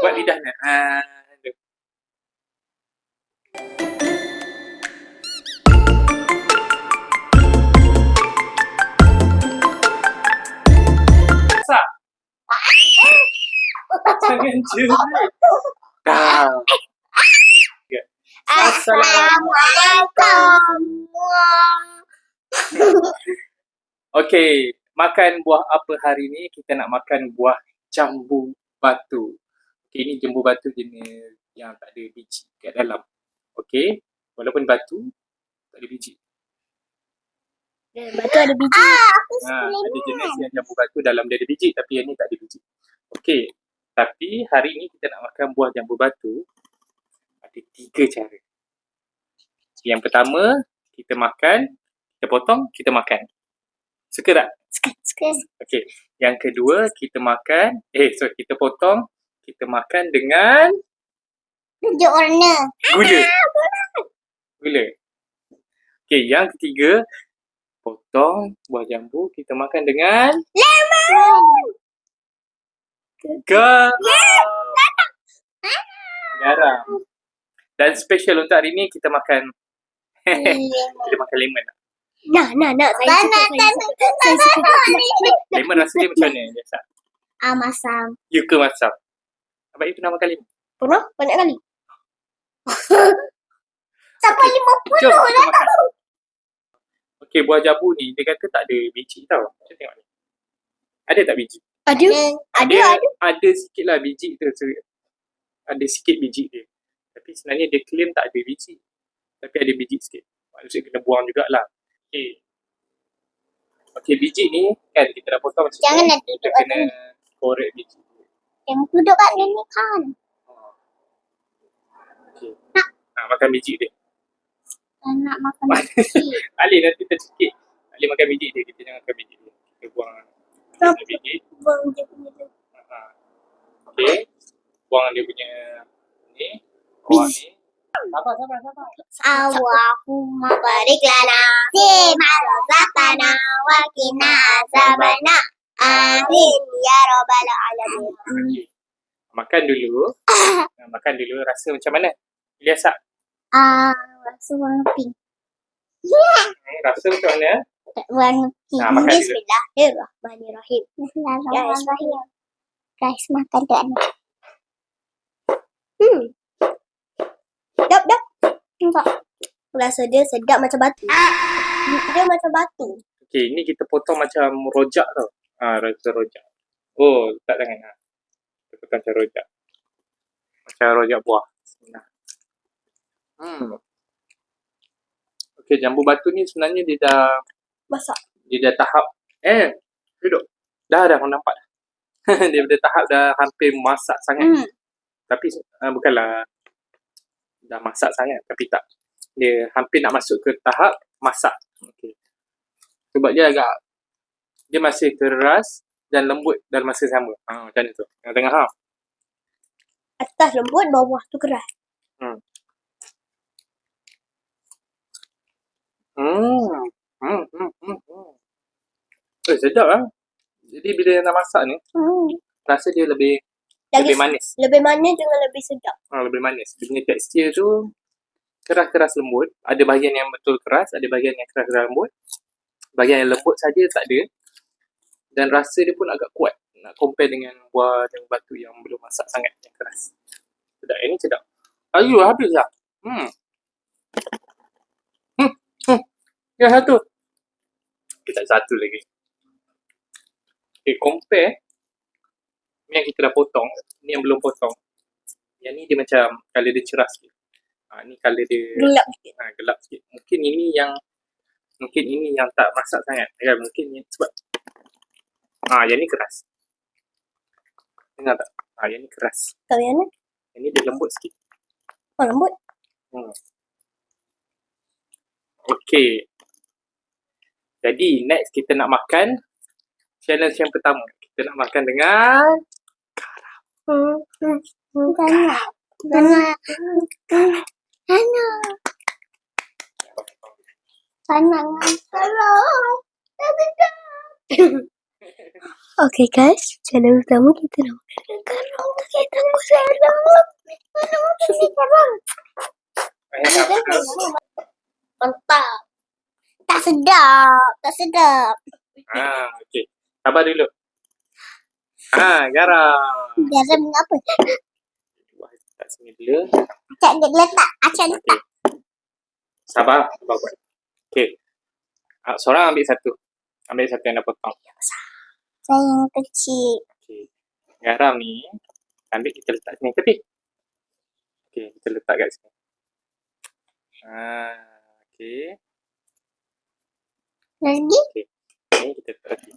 Buat lidahnya. Aduh. Masak. Jangan jerit. Dah. Ya. Assalamualaikum. Okey, makan buah apa hari ni? Kita nak makan buah jambu batu. Okey, ini jambu batu jenis yang tak ada biji kat dalam. Okey, walaupun batu, tak ada biji. Batu ada biji. Ada jenis yang jambu batu dalam dia ada biji, tapi yang ni tak ada biji. Okey, tapi hari ni kita nak makan buah jambu batu. Ada 3 cara. Yang pertama, kita makan, kita potong, kita makan. Suka tak? Suka. Okey. Yang kedua, kita makan, kita potong, kita makan dengan Tunjuk warna. gula. Gula. Okey, yang ketiga, potong buah jambu, kita makan dengan Lemon. garam. Dan special untuk hari ni kita makan kita makan lemon. Nak. Saya suka. Lemon rasa dia macam mana biasa? Masam. You ke masam? Abang you pernah makan lemon? Pernah? Banyak kali. Sampai 50 Jom, kita lah. makan. Okey, buah jambu ni dia kata tak ada biji tau. Macam tengok ni. Ada tak biji? Ada. Sikit lah biji tu. Ada sikit biji dia. Tapi sebenarnya dia claim tak ada biji. Tapi ada biji sikit. Maksudnya kena buang jugalah. Okey, biji ni kan kita dah potong macam Jangan ni. nak Kita duduk kena korek biji. Yang duduk kat sini kan. Okey. Makan biji dia. Nak makan biji. Ali nanti tercekik. Ali makan biji dia. Kita jangan makan biji dia. Kita buang biji. Buang dia punya tu. Okey. Buang dia punya ni. Buang ni. Sabar. Allahumma barik lana fi ma razaqtana wa qina azabana. Amin ya rabbal alamin. Okey. Makan dulu. Makan dulu. Rasa macam mana? Lihat. Rasa warna pink. Rasa macam mana? Warna pink. Makan dulu. Bismillahirrahmanirrahim. Guys, makan tu anak. Sedap. Nampak? Rasa dia sedap macam batu. Dia macam batu. Okey, ni kita potong macam rojak tau. Rasa rojak. Oh, letak tangan. Kita potong macam rojak. Macam rojak buah. Okey, jambu batu ni sebenarnya dia dah Masak. Dia dah tahap duduk. Dah orang nampak dah. Dia dah tahap dah hampir masak sangat. Tapi bukanlah dah masak sangat, tapi tak. Dia hampir nak masuk ke tahap masak. Okey. Sebab dia masih keras dan lembut dalam masa sama. Macam ni tu. Tengah-tengah. Atas lembut, bawah tu keras. Sedap lah. Jadi bila nak masak ni, rasa dia lebih manis. Lebih manis dengan lebih sedap. Lebih manis. Dia punya tekstur tu keras-keras lembut. Ada bahagian yang betul keras, ada bahagian yang keras-keras lembut. Bahagian yang lembut saja tak ada. Dan rasa dia pun agak kuat. Nak compare dengan buah jambu batu yang belum masak sangat, yang keras. Sedap. Ini sedap. Ayu, habis lah. Ya, satu. Kita satu lagi. Okay, compare. Ni yang kita dah potong. Ni yang belum potong. Yang ni dia macam colour dia cerah sikit. Ni colour dia Gelap sikit. Gelap sikit. Mungkin ini yang tak masak sangat. Mungkin ni sebab yang ni keras. Dengar tak? Yang ni keras. Kau yang mana? Yang ni dia lembut sikit. Lembut. Okey. Jadi next kita nak makan challenge yang pertama. Kita nak makan dengan Tangan. Okay guys, channel pertama kita nak makan garam tu kita takut garam. Mana makan ni garam? Mantap. Tak sedap, tak sedap. Okey. Sabar dulu. Garam. Garam apa? Buat tak sini dulu. Acak letak, acak letak. Sabar buat. Okey. Seorang ambil satu. Ambil satu yang dah potong. Saya yang kecil. Okey. Garam ni ambil kita letak sini tepi. Okey, kita letak kat sini. Okey. Lagi? Ni kita letak lagi.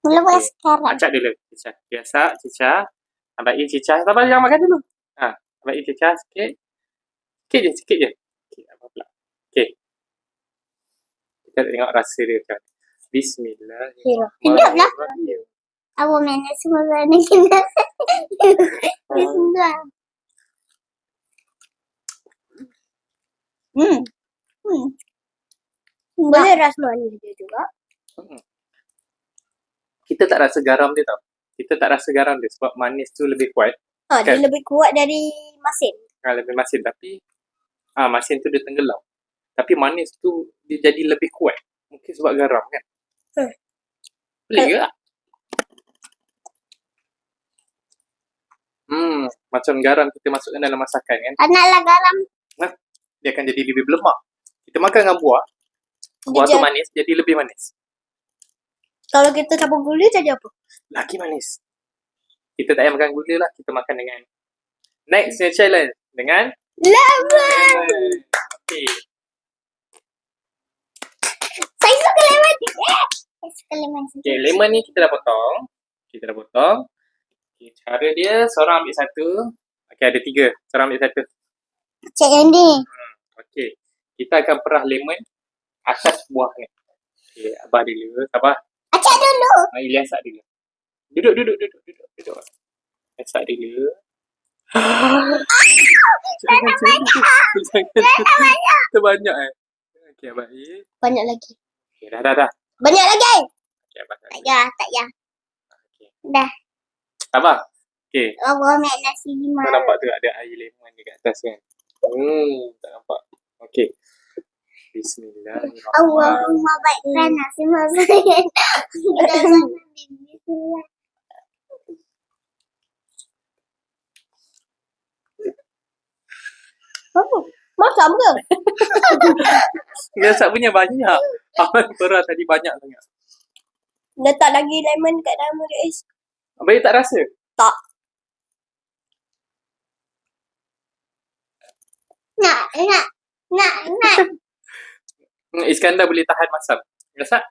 Mula buat sekarang. Acak dulu. Cicah. Biasa cicah. Abang I cicah. Sabar jangan makan dulu. Abang I cicah sikit. Sikit je. Okey, apa pula. Okey. Kita tengok rasa dia macam mana. Bismillahirrahmanirrahim. Awak mana semua ni kena. Bismillah. Boleh rasa manis dia juga. Kita tak rasa garam dia tau. Kita tak rasa garam dia sebab manis tu lebih kuat. Dia lebih kuat dari masin. Lebih masin tapi masin tu dia tenggelam. Tapi manis tu dia jadi lebih kuat. Mungkin sebab garam kan. Boleh ke tak? Macam garam kita masukkan dalam masakan kan. Naklah garam. Dia akan jadi lebih berlemak. Kita makan dengan buah. Buah tu manis jadi lebih manis. Kalau kita campur gula jadi apa? Lagi manis. Kita tak payah makan gula lah. Kita makan dengan next challenge. Dengan lemon. Okay. Saya suka lemon. Saya suka lemon. Okay, lemon ni kita dah potong. Okay, cara dia seorang ambil satu. Okay, ada 3. Seorang ambil satu. Cik yang ni. Okay. Kita akan perah lemon atas buah ni. Okay, abah dulu. Sabar. Acak dulu. Ilyas sak dulu. Duduk. Masak dulu. Jangan banyak. Terbanyak Okey, abang I. Banyak lagi. Okey, dah. Banyak lagi. Okey, abang. Tak payah. Okey. Dah. Sabar. Okey. Awak ambil nasi lima. Kau nampak tu ada air lemon dekat atas kan? Tak nampak. Okey. Bismillahirrahmanirrahim. Allahumma baikkan nasi masakan. Bismillah. Masam ke? Biasa punya banyak. Abang perah tadi banyak sangat. Letak lagi lemon kat dalam guys. Abang I tak rasa? Tak. Nak. Iskandar boleh tahan masam. Rasa?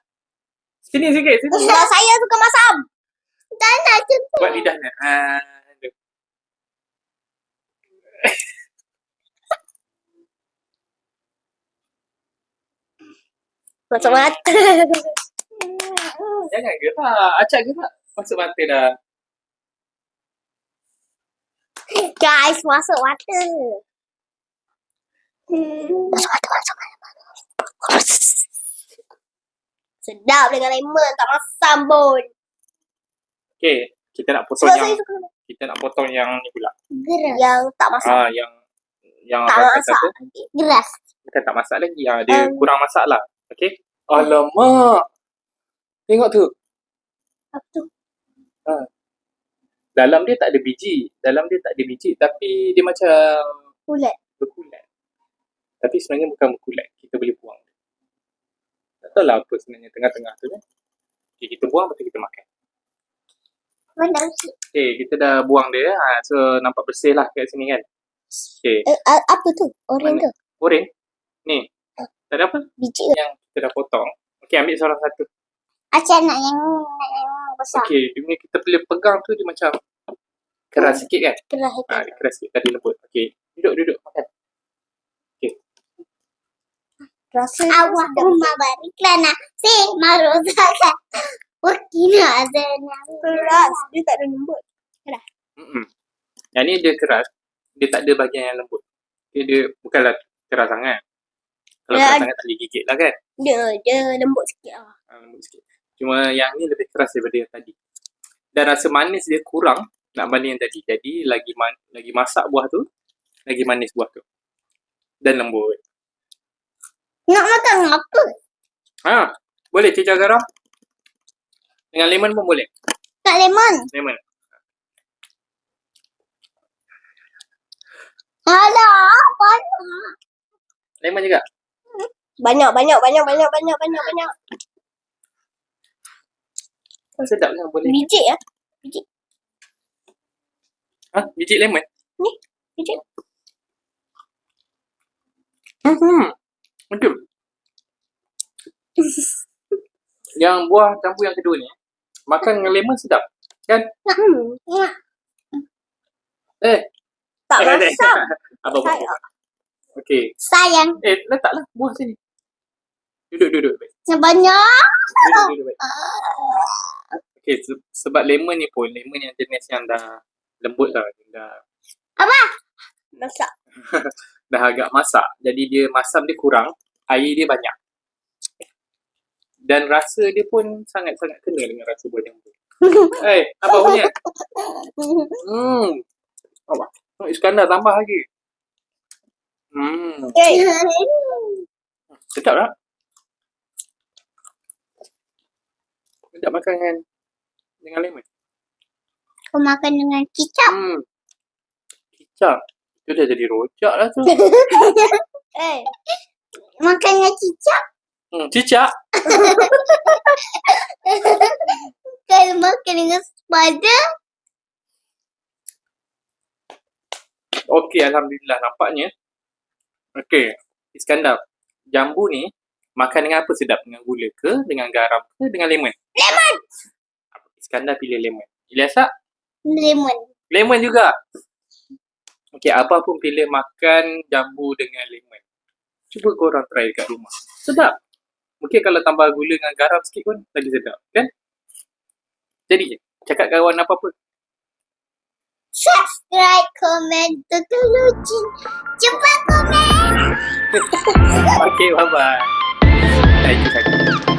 Sini sikit. Saya suka masam. Tak nak cukup. Buat lidah ni. Masuk mata. Jangan gerak. Acak gerak. Masuk mata dah. Guys, masuk mata. Masuk mata. Sedap dengan lemon. Tak masam pun. Okay. Kita nak potong yang ni pula. Geras. Yang tak masak. Yang tak apa masak. kata tu? Geras. Bukan tak masak lagi. Dia kurang masak lah. Okay. Alamak. Tengok tu. Apa tu? Dalam dia tak ada biji. Tapi dia macam berkulat. Tapi sebenarnya bukan berkulat. Kita boleh buang. Tak tahu lah apa sebenarnya tengah-tengah tu kan. Okay, kita buang lepas tu kita makan. Okay, kita dah buang dia. So nampak bersih lah kat sini kan. Okay. Apa tu? Oren ke? Oren? Ni. Tak ada apa? Biji. Yang kita dah potong. Okay, ambil seorang satu. Acak nak yang besar. Okay, dia punya kita boleh pegang tu dia macam keras sikit kan? Keras itu. Dia keras sikit, tadi lembut. Okay, duduk, makan. Okay. Rasa Allahumma bariklah nasi maruzakan. Wakina azana. Keras, dia tak ada lembut. Keras. Yang ni dia keras, dia tak ada bahagian yang lembut. Dia bukanlah keras sangat. Kalau keras sangat tak boleh gigit lah kan? Dia lembut sikit lah. Lembut sikit. Cuma yang ni lebih keras daripada yang tadi. Dan rasa manis dia kurang nak banding yang tadi. Jadi lagi masak buah tu, lagi manis buah tu. Dan lembut. Nak makan apa? Boleh cecah garam. Dengan lemon pun boleh. Tak lemon. Lemon. Alah, banyak. Lemon juga. Banyak. Sedap lah boleh. Biji ya? Biji lemon? Ni, biji. Betul. Yang buah campur yang kedua ni, makan dengan lemon sedap. Kan? Tak masam. Apa? Okey. Sayang. Letaklah buah sini. Duduk. Sebanyak. Duduk baik. Okey, sebab lemon ni pun, lemon yang jenis yang dah lembut dah. Apa? Masak. Dah agak masak. Jadi dia masam dia kurang, air dia banyak. Dan rasa dia pun sangat-sangat kena dengan rasa buah jambu. Apa punya? Apa? Iskandar tambah lagi. Sedap tak? Sedap makan dengan lemon. Kau makan dengan kicap. Kicap? Itu dah jadi rojak lah tu. Makan dengan kicap. Cicak? Kalau makan dengan sepada. Okey, Alhamdulillah nampaknya. Okey, Iskandar. Jambu ni makan dengan apa sedap? Dengan gula ke? Dengan garam ke? Dengan lemon? Lemon. Iskandar pilih lemon. Ilyasa? Lemon. Lemon juga. Okey, apa pun pilih makan jambu dengan lemon. Cuba korang try dekat rumah. Sedap. Mungkin kalau tambah gula dengan garam sikit pun lagi sedap. Kan? Jadi, cakap kawan apa-apa. Subscribe, komen, teknologi. Cepat komen. Okey, bye-bye. Thank you.